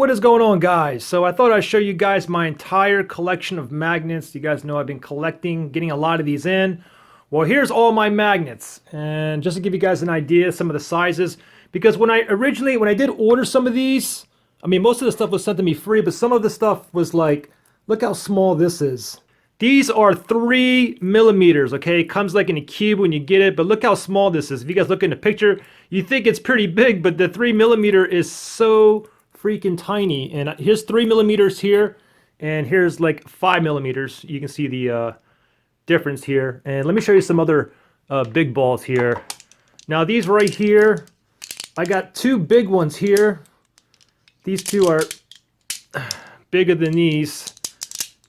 What is going on, guys? So I thought I'd show you guys my entire collection of magnets. You guys know I've been collecting, getting a lot of these in. Well, here's all my magnets, and just to give you guys an idea, some of the sizes, because when I did order some of these, I mean, most of the stuff was sent to me free, but some of the stuff was like, look how small this is. These are 3 millimeters, okay? It comes like in a cube when you get it, but look how small this is. If you guys look in the picture, you think it's pretty big, but the 3 millimeter is so freaking tiny. And here's 3 millimeters here, and here's like 5 millimeters. You can see the difference here. And let me show you some other big balls here. Now these right here, I got 2 big ones here. These 2 are bigger than these.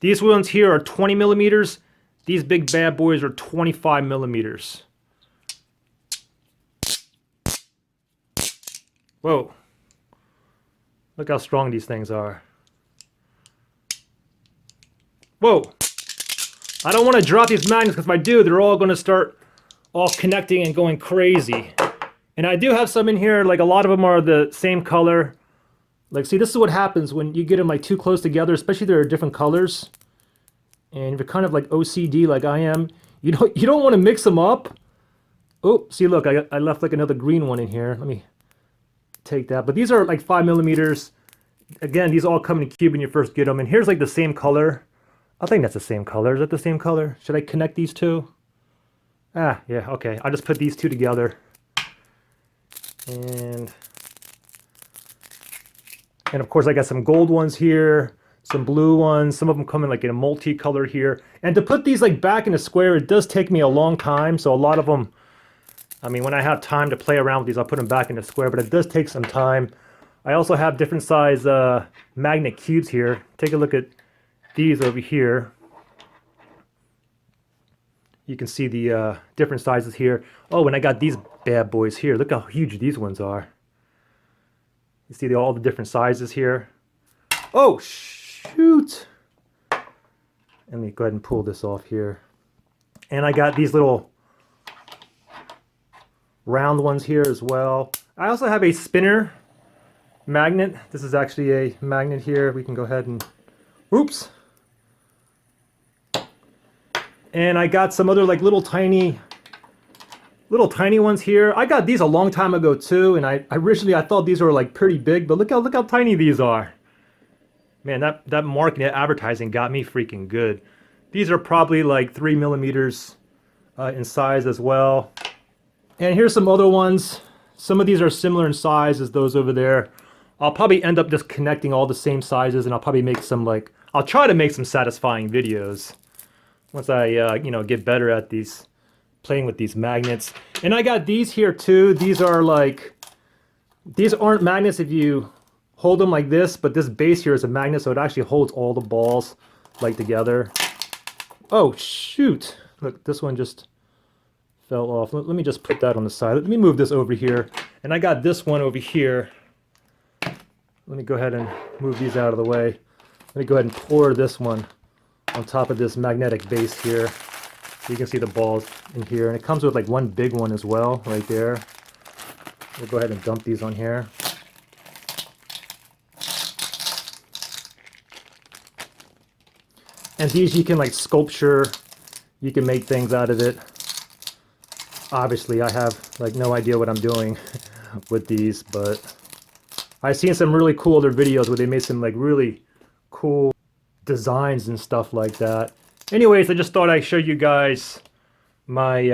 These ones here are 20 millimeters. These big bad boys are 25 millimeters. Whoa. Look how strong these things are. Whoa. I don't want to drop these magnets because if I do, they're all going to start all connecting and going crazy. And I do have some in here, like a lot of them are the same color. Like, see, this is what happens when you get them like too close together, especially they're different colors. And if you're kind of like OCD like I am, you don't want to mix them up. Oh, see, look, I left like another green one in here. Let me take that. But these are like 5 millimeters. Again, these all come in a cube when you first get them. And here's like the same color. I think that's the same color. Is that the same color? Should I connect these two? Ah, yeah, okay. I'll just put these two together. And of course I got some gold ones here, some blue ones, some of them come in like in a multicolor here. And to put these like back in a square, it does take me a long time. So a lot of them, I mean, when I have time to play around with these, I'll put them back in a square, but it does take some time. I also have different size magnet cubes here. Take a look at these over here. You can see the different sizes here. Oh, and I got these bad boys here. Look how huge these ones are. You see all the different sizes here. Oh, shoot. Let me go ahead and pull this off here. And I got these little round ones here as well. I also have a spinner magnet. This is actually a magnet here. We can go ahead and, oops. And I got some other like little tiny ones here. I got these a long time ago too, and I originally thought these were like pretty big, but look how tiny these are. Man, that marketing, advertising got me freaking good. These are probably like 3 millimeters in size as well. And here's some other ones. Some of these are similar in size as those over there. I'll probably end up just connecting all the same sizes, and I'll probably make some like, I'll try to make some satisfying videos once I get better at these, playing with these magnets. And I got these here too. These are like, these aren't magnets if you hold them like this, but this base here is a magnet, so it actually holds all the balls like together. Oh shoot, look, this one just fell off. Let me just put that on the side. Let me move this over here. And I got this one over here. Let me go ahead and move these out of the way. Let me go ahead and pour this one on top of this magnetic base here. So you can see the balls in here. And it comes with like one big one as well, right there. We'll go ahead and dump these on here. And these you can like sculpture. You can make things out of it. Obviously, I have like no idea what I'm doing with these, but I've seen some really cool other videos where they made some like really cool designs and stuff like that. Anyways, I just thought I'd show you guys my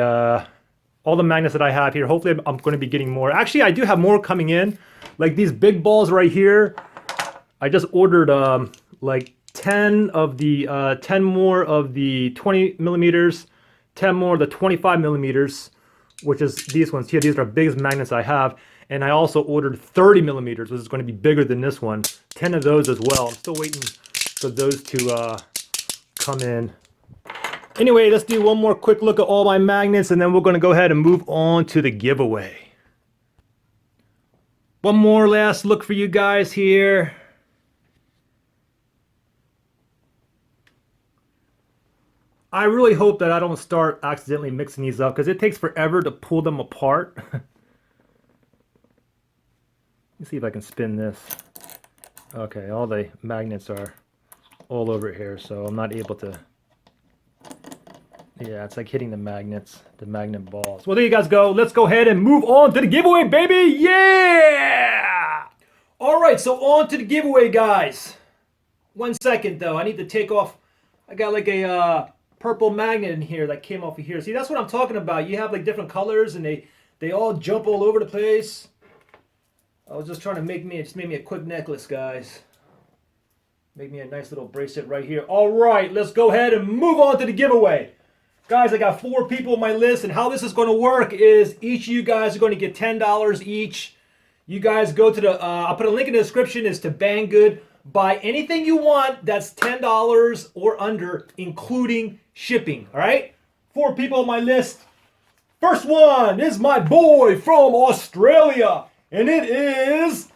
all the magnets that I have here. Hopefully I'm going to be getting more. Actually, I do have more coming in. Like these big balls right here. I just ordered like 10 more of the 20 millimeters, 10 more of the 25 millimeters, which is these ones here. These are the biggest magnets I have. And I also ordered 30 millimeters, which is going to be bigger than this one. 10 of those as well. I'm still waiting for those to come in. Anyway, let's do one more quick look at all my magnets, and then we're going to go ahead and move on to the giveaway. One more last look for you guys here. I really hope that I don't start accidentally mixing these up, because it takes forever to pull them apart. Let's see if I can spin this. Okay, all the magnets are all over here, so I'm not able to. Yeah, it's like hitting the magnets, the magnet balls. Well, there you guys go. Let's go ahead and move on to the giveaway, baby. Yeah! All right, so on to the giveaway, guys. 1 second, though. I need to take off. I got like a purple magnet in here that came off of here. See, that's what I'm talking about. You have like different colors, and they all jump all over the place. I was just trying to make me a quick necklace, guys. Make me a nice little bracelet right here. All right, let's go ahead and move on to the giveaway. Guys, I got 4 people on my list, and how this is going to work is each of you guys are going to get $10 each. You guys go to the, I'll put a link in the description, is to Banggood. Buy anything you want that's $10 or under, including shipping, all right? 4 people on my list. First one is my boy from Australia, and it is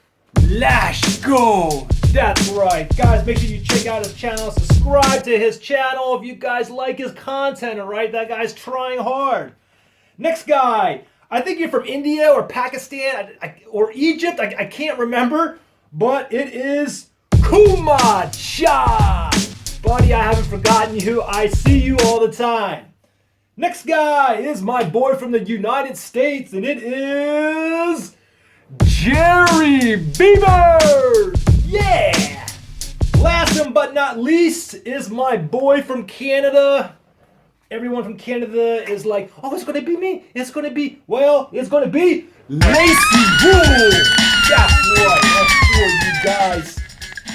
Lash Go. That's right. Guys, make sure you check out his channel. Subscribe to his channel if you guys like his content, all right? That guy's trying hard. Next guy. I think you're from India or Pakistan or Egypt. I can't remember. But it is Kuma Cha. Buddy, I haven't forgotten you. I see you all the time. Next guy is my boy from the United States, and it is Jerry Beaver. Yeah! Last but not least is my boy from Canada. Everyone from Canada is like, oh, it's going to be me. It's going to be, well, it's going to be Lacey Wool. That's right. That's for you guys.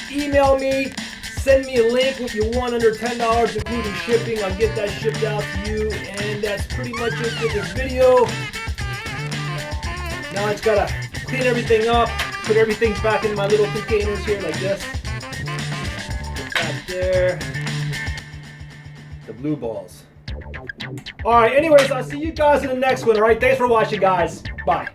Email me. Send me a link what you want under $10, including shipping. I'll get that shipped out to you. And that's pretty much it for this video. Now I just got to clean everything up. Put everything back in my little containers here like this. Put that there. The blue balls. Alright, anyways, I'll see you guys in the next one, alright? Thanks for watching, guys. Bye.